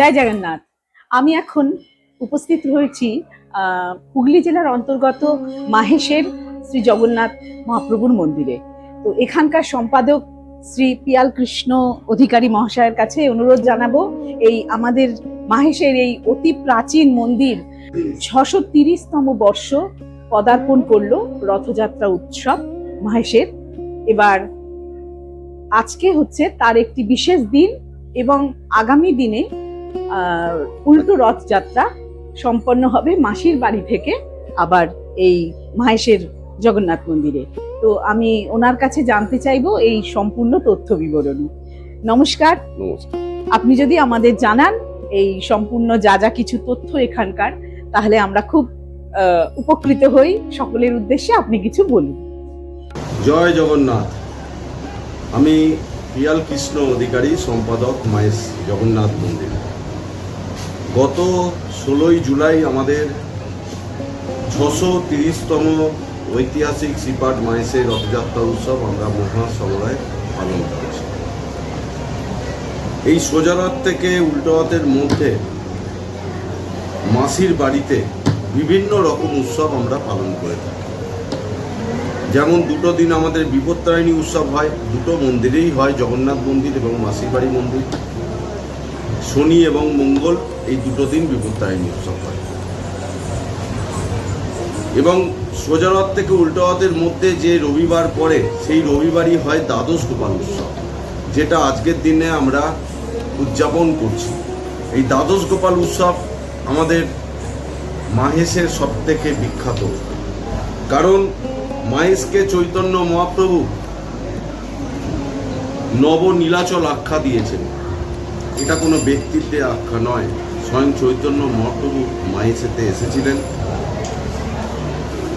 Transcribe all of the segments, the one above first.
জয় জগন্নাথ। আমি এখন উপস্থিত হয়েছি হুগলি জেলার অন্তর্গত মাহেশের শ্রী জগন্নাথ মহাপ্রভুর মন্দিরে। তো এখানকার সম্পাদক শ্রী পিয়াল কৃষ্ণ অধিকারী মহাশয়ের কাছে অনুরোধ জানাবো, এই আমাদের মাহেশের এই অতি প্রাচীন মন্দির 630তম বর্ষ পদার্পণ করলো রথযাত্রা উৎসব মাহেশের। এবার আজকে হচ্ছে তার একটি বিশেষ দিন এবং আগামী দিনে উল্টো রথযাত্রা সম্পন্ন হবে মাসির বাড়ি থেকে আবার এই মাহেশের জগন্নাথ মন্দিরে। তো আমি ওনার কাছে জানতে চাইবো এই সম্পূর্ণ তথ্য বিবরণী। নমস্কার। আপনি যদি আমাদের জানান এই সম্পূর্ণ যা যা কিছু তথ্য এখানকার, তাহলে আমরা খুব উপকৃত হই। সকলের উদ্দেশ্যে আপনি কিছু বলুন। জয় জগন্নাথ। আমি পিয়াল কৃষ্ণ অধিকারী, সম্পাদক মাহেশ জগন্নাথ মন্দির। গত 16ই জুলাই আমাদের 630তম ঐতিহাসিক শ্রীপাঠ মাহেশের রথযাত্রা উৎসব আমরা মহা সমরায় পালন করেছি। এই সোজা রথ থেকে উল্টো রথের মধ্যে মাসির বাড়িতে বিভিন্ন রকম উৎসব আমরা পালন করে থাকি। যেমন দুটো দিন আমাদের বিপত্তারিণী উৎসব হয়, দুটো মন্দিরেই হয়, জগন্নাথ মন্দির এবং মাসির বাড়ি মন্দির। শনি এবং মঙ্গল এই দুটো দিন বিপত্তারিণী উৎসব হয়। এবং সোজা রথ থেকে উল্টো রথের মধ্যে যে রবিবার পড়ে সেই রবিবারই হয় দ্বাদশ গোপাল উৎসব, যেটা আজকের দিনে আমরা উদযাপন করছি। এই দ্বাদশ গোপাল উৎসব আমাদের মাহেশের সব থেকে বিখ্যাত, কারণ মাহেশকে চৈতন্য মহাপ্রভু নবনীলাচল আখ্যা দিয়েছেন। এটা কোনো ব্যক্তিত্বের আখ্যা নয়, স্বয়ং চৈতন্য মহাপ্রভু মাহেশেতে এসেছিলেন।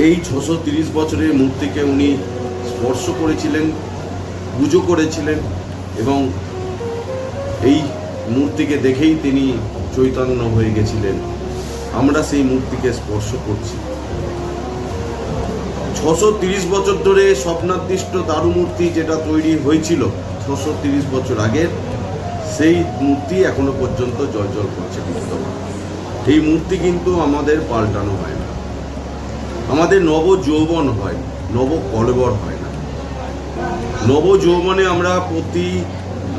এই 630 বছরের মূর্তিকে উনি স্পর্শ করেছিলেন, পুজো করেছিলেন এবং এই মূর্তিকে দেখেই তিনি চৈতন্য হয়ে গেছিলেন। আমরা সেই মূর্তিকে স্পর্শ করছি। 630 বছর ধরে স্বপ্নাদৃষ্ট দারুমূর্তি যেটা তৈরি হয়েছিল 630 বছর আগের, সেই মূর্তি এখনো পর্যন্ত জ্বলজ্বল করছে বিদ্যমান। এই মূর্তি কিন্তু আমাদের পাল্টানো হয় না, আমাদের নব যৌবন হয়, নব কলেবর হয় না। নব যৌবনে আমরা প্রতি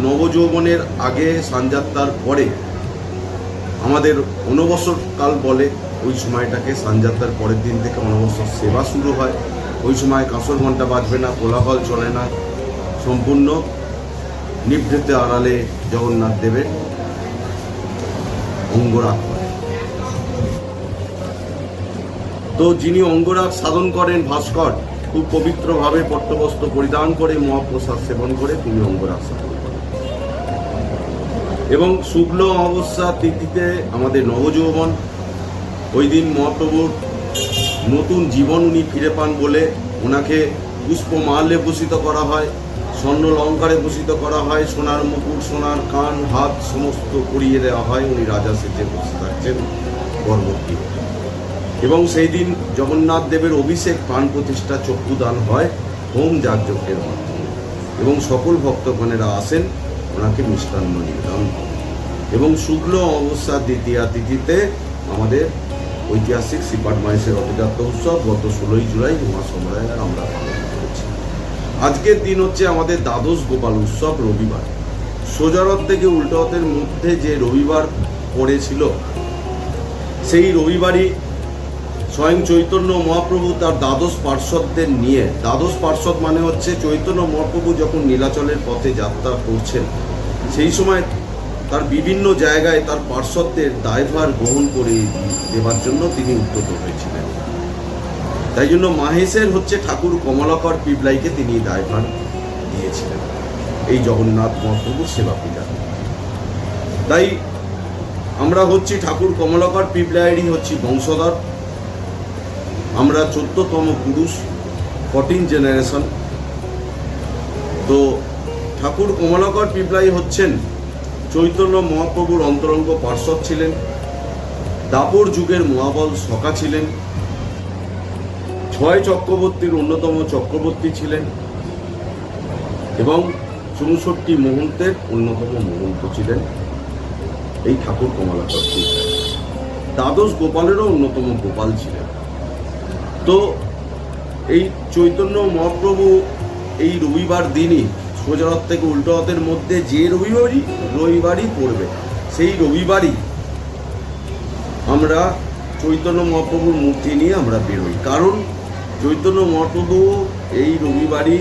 নব যৌবনের আগে সানযাত্রার পরে আমাদের অনবসর কাল বলে, ওই সময়টাকে সানযাত্রার পরের দিন থেকে অনবসর সেবা শুরু হয়। ওই সময় কাঁসর ঘণ্টা বাজবে না, কোলাহল চলে না, সম্পূর্ণ নিভৃত আড়ালে জগন্নাথ দেবের অঙ্গরাগ হয়। তো যিনি অঙ্গরাগ সাধন করেন ভাস্কর, খুব পবিত্রভাবে পট্টবস্ত্র পরিধান করে মহাপ্রসাদ সেবন করে তিনি অঙ্গরাগ সাধন করেন। এবং শুক্ল অমাবস্যা তিথিতে আমাদের নবযৌবন, ওই দিন মহাপ্রভুর নতুন জীবন উনি ফিরে পান বলে ওনাকে পুষ্পমাল্যে ভূষিত করা হয়, স্বর্ণ অলঙ্কারে ভূষিত করা হয়, সোনার মুকুট, সোনার কান, হাত সমস্ত পরিয়ে দেওয়া হয়। উনি রাজা সেজে বসে থাকছেন গর্ভবতী। এবং সেই দিন জগন্নাথ দেবের অভিষেক প্রাণ প্রতিষ্ঠা চক্ষুদান হয় হোম যাগযজ্ঞের মাধ্যমে, এবং সকল ভক্তগণেরা আসেন ওনাকে মিষ্টান্ন নিবেদন করেন। এবং শুক্ল অমাবস্যা দ্বিতীয়া তিথিতে আমাদের ঐতিহাসিক শ্রীপাঠ মাহেশের রথযাত্রা উৎসব গত 16ই জুলাই মহাসমরায় আমরা পালন করেছি। আজকের দিন হচ্ছে আমাদের দ্বাদশ গোপাল উৎসব, রবিবার। সোজা রথ থেকে উল্টো রথের মধ্যে যে রবিবার পড়েছিল, সেই রবিবারই স্বয়ং চৈতন্য মহাপ্রভু তার দ্বাদশ পার্ষদদের নিয়ে, দ্বাদশ পার্ষদ মানে হচ্ছে চৈতন্য মহাপ্রভু যখন নীলাচলের পথে যাত্রা করছেন, সেই সময় তার বিভিন্ন জায়গায় তার পার্ষদদের দায়ভার গ্রহণ করে দেবার জন্য তিনি উদ্যত হয়েছিলেন। তাই জন্য মাহেশের হচ্ছে ঠাকুর কমলাকর পিবলাইকে তিনি দায়ভার দিয়েছিলেন এই জগন্নাথ মহাপ্রভুর সেবা পূজা। তাই আমরা হচ্ছি ঠাকুর কমলাকর পিবলাইয়েরই হচ্ছি বংশধর। আমরা 14তম পুরুষ, 14 জেনারেশন। তো ঠাকুর কমলাকর পিবলাই হচ্ছেন চৈতন্য মহাপ্রভুর অন্তরঙ্গ পার্ষদ ছিলেন, দাপর যুগের মহাবল সখা ছিলেন, 6 চক্রবর্তীর অন্যতম চক্রবর্তী ছিলেন এবং 64 মহন্তের অন্যতম মহন্ত ছিলেন। এই ঠাকুর কমলাকর পিল্লাই। দ্বাদশ গোপালেরও অন্যতম গোপাল ছিলেন। তো এই চৈতন্য মহাপ্রভু এই রবিবার দিনই, সোজা রথ থেকে উল্টো রথের মধ্যে যে রবিবারই পড়বে, সেই রবিবারই আমরা চৈতন্য মহাপ্রভুর মূর্তি নিয়ে আমরা বেরোই। কারণ চৈতন্য মহাপ্রভু এই রবিবারই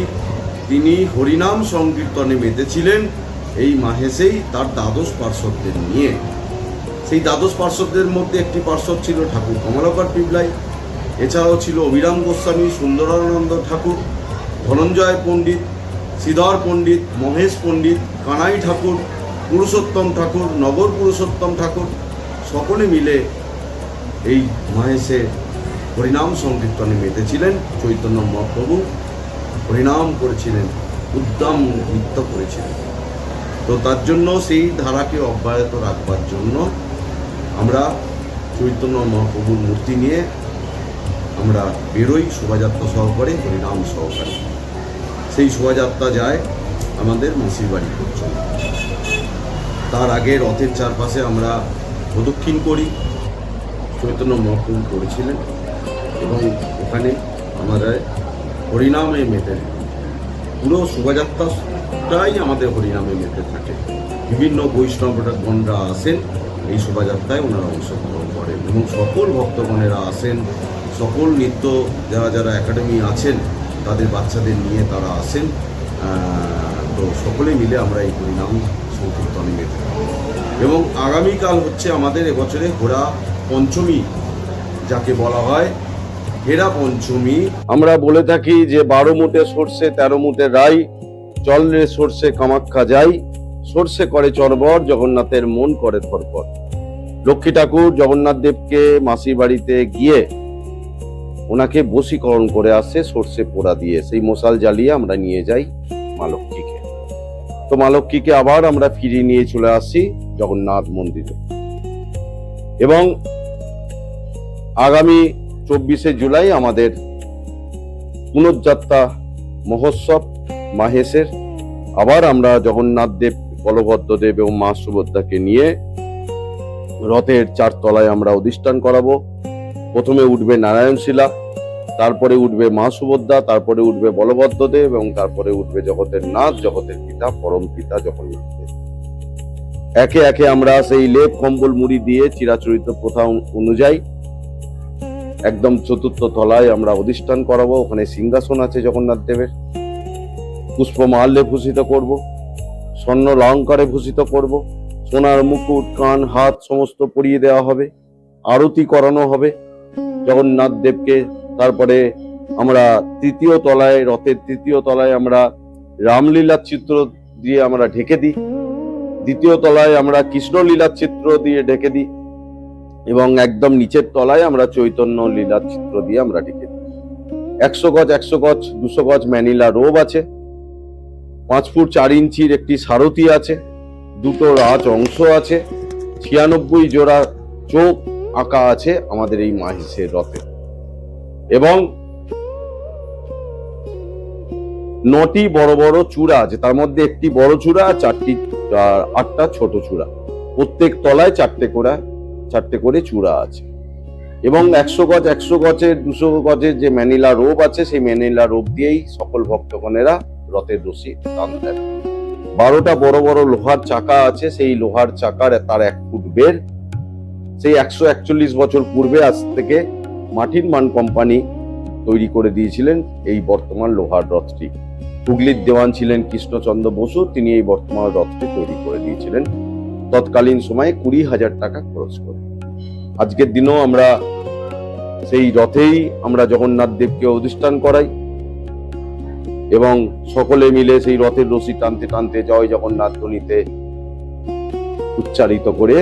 তিনি হরিনাম সংকীর্তনে মেতেছিলেন এই মাহেশেই তার দ্বাদশ পার্শ্বদের নিয়ে। সেই দ্বাদশ পার্শ্বদের মধ্যে একটি পার্শ্বদ ছিল ঠাকুর কমলাকর পিল্লাই, এছাড়াও ছিল অভিরাম গোস্বামী, সুন্দরানন্দ ঠাকুর, ধনঞ্জয় পণ্ডিত, শ্রীধর পণ্ডিত, মহেশ পণ্ডিত, কানাই ঠাকুর, পুরুষোত্তম ঠাকুর, নগর পুরুষোত্তম ঠাকুর, সকলে মিলে এই মাহেশে হরিনাম সংকীর্তনে মেতেছিলেন। চৈতন্য মহাপ্রভু হরিনাম করেছিলেন, উদ্দাম নৃত্য করেছিলেন। তো তার জন্য সেই ধারাকে অব্যাহত রাখবার জন্য আমরা চৈতন্য মহাপ্রভুর মূর্তি নিয়ে আমরা বেরোই শোভাযাত্রা সহকারে, হরিনাম সহকারে। সেই শোভাযাত্রা যায় আমাদের মাসির বাড়ি পর্যন্ত। তার আগে রথের চারপাশে আমরা প্রদক্ষিণ করি, চৈতন্য মহাপ্রভু করেছিলেন, এবং ওখানে আমাদের হরিনামে মেতে, পুরো শোভাযাত্রাটাই আমাদের হরিনামে মেতে থাকে। বিভিন্ন বৈষ্ণবগণরা আসেন এই শোভাযাত্রায়, ওনারা অংশগ্রহণ করেন, এবং সকল ভক্তগণেরা আসেন, সকল নৃত্য যারা যারা একাডেমি আছেন তাদের বাচ্চাদের নিয়ে তারা আসেন। তো সকলে মিলে আমরা এই হরিনাম সংকীর্তনে মেতে থাকি। এবং আগামীকাল হচ্ছে আমাদের এবছরে ঘোড়া পঞ্চমী, যাকে বলা হয় হেরা পঞ্চমী। আমরা বলে থাকি যে 12 মুঠে সর্ষে 13 মুঠে রাই, চল রে সর্ষে কামাখ্যা যাই, সর্ষে করে চরবর জগন্নাথের মন করে ধরপর। লক্ষ্মী ঠাকুর জগন্নাথ দেবকে মাসির বাড়িতে গিয়ে ওনাকে বশীকরণ করে আসে সর্ষে পোড়া দিয়ে। সেই মশাল জ্বালিয়ে আমরা নিয়ে যাই মা লক্ষ্মীকে। তো মা লক্ষ্মীকে আবার আমরা ফিরিয়ে নিয়ে চলে আসি জগন্নাথ মন্দিরে। এবং আগামী 24শে জুলাই আমাদের পুনর্যাত্রা মহোৎসব মাহেশের। আবার আমরা জগন্নাথ দেব, বলভদ্র দেব এবং মা সুভদ্রাকে নিয়ে রথের 4 তলায় আমরা অধিষ্ঠান করাবো। প্রথমে উঠবে নারায়ণশিলা, তারপরে উঠবে মা সুভদ্রা, তারপরে উঠবে বলভদ্র দেব, এবং তারপরে উঠবে জগতের নাথ, জগতের পিতা, পরম পিতা জগন্নাথ দেব। একে একে আমরা সেই লেপ কম্বল মুড়ি দিয়ে চিরাচরিত প্রথা অনুযায়ী একদম 4র্থ তলায় আমরা অধিষ্ঠান করাবো। ওখানে সিংহাসন আছে জগন্নাথ দেবের, পুষ্পমাল্যে ভূষিত করব, স্বর্ণ অলঙ্কারে ভূষিত করব, সোনার মুকুট, কান, হাত সমস্ত পরিয়ে দেওয়া হবে, আরতি করানো হবে জগন্নাথ দেবকে। তারপরে আমরা 3য় তলায়, রথের 3য় তলায় আমরা রামলীলার চিত্র দিয়ে আমরা ঢেকে দিই, 2য় তলায় আমরা কৃষ্ণলীলার চিত্র দিয়ে ঢেকে দিই, এবং একদম নিচের তলায় আমরা চৈতন্য লীলার চিত্র দিয়ে আমরা ঢেকে দিই। 100 গজ 100 গজ 200 গজ ম্যানিলা রোব আছে, 5 ফুট 4 ইঞ্চির একটি সারথি আছে, 2টো রাজ অংশ আছে, 96 জোড়া চোখ আঁকা আছে আমাদের এই মাহেশের রথে, এবং 9টি বড় বড় চূড়া আছে, তার মধ্যে একটি বড় চূড়া আর 8টা ছোট চূড়া। প্রত্যেক তলায় 4টে করে চূড়া আছে, এবং 100 গজ 100 গজের 200 গজের যে ম্যানিলা রোব আছে, সেই ম্যানিলা রোব দিয়েই সকল ভক্তগণেরা রথের রশি টানতেন। 12টা বড় বড় লোহার চাকা আছে, সেই লোহার চাকার তার 1 ফুট বের। সেই 141 বছর পূর্বে আজ থেকে মার্টিন মান কোম্পানি তৈরি করে দিয়েছিলেন এই বর্তমান লোহার রথটি। হুগলির দেওয়ান ছিলেন কৃষ্ণচন্দ্র বসু, তিনি এই বর্তমান রথটি তৈরি করে দিয়েছিলেন তৎকালীন সময়ে 20,000 টাকা খরচ করে। আজকের দিনেও আমরা সেই রথেই আমরা জগন্নাথ দেবকে অধিষ্ঠান করাই, এবং সকলে মিলে সেই রথের রশি টানতে টানতে জয় জগন্নাথ ধ্বনিতে উচ্চারিত করে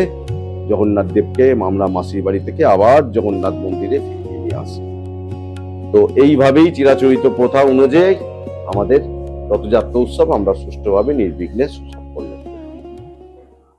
জগন্নাথ দেবকে আমরা মাসির বাড়ি থেকে আবার জগন্নাথ মন্দিরে ফিরিয়ে নিয়ে আসি। তো এইভাবেই চিরাচরিত প্রথা অনুযায়ী আমাদের রথযাত্রা উৎসব আমরা সুষ্ঠুভাবে নির্বিঘ্নে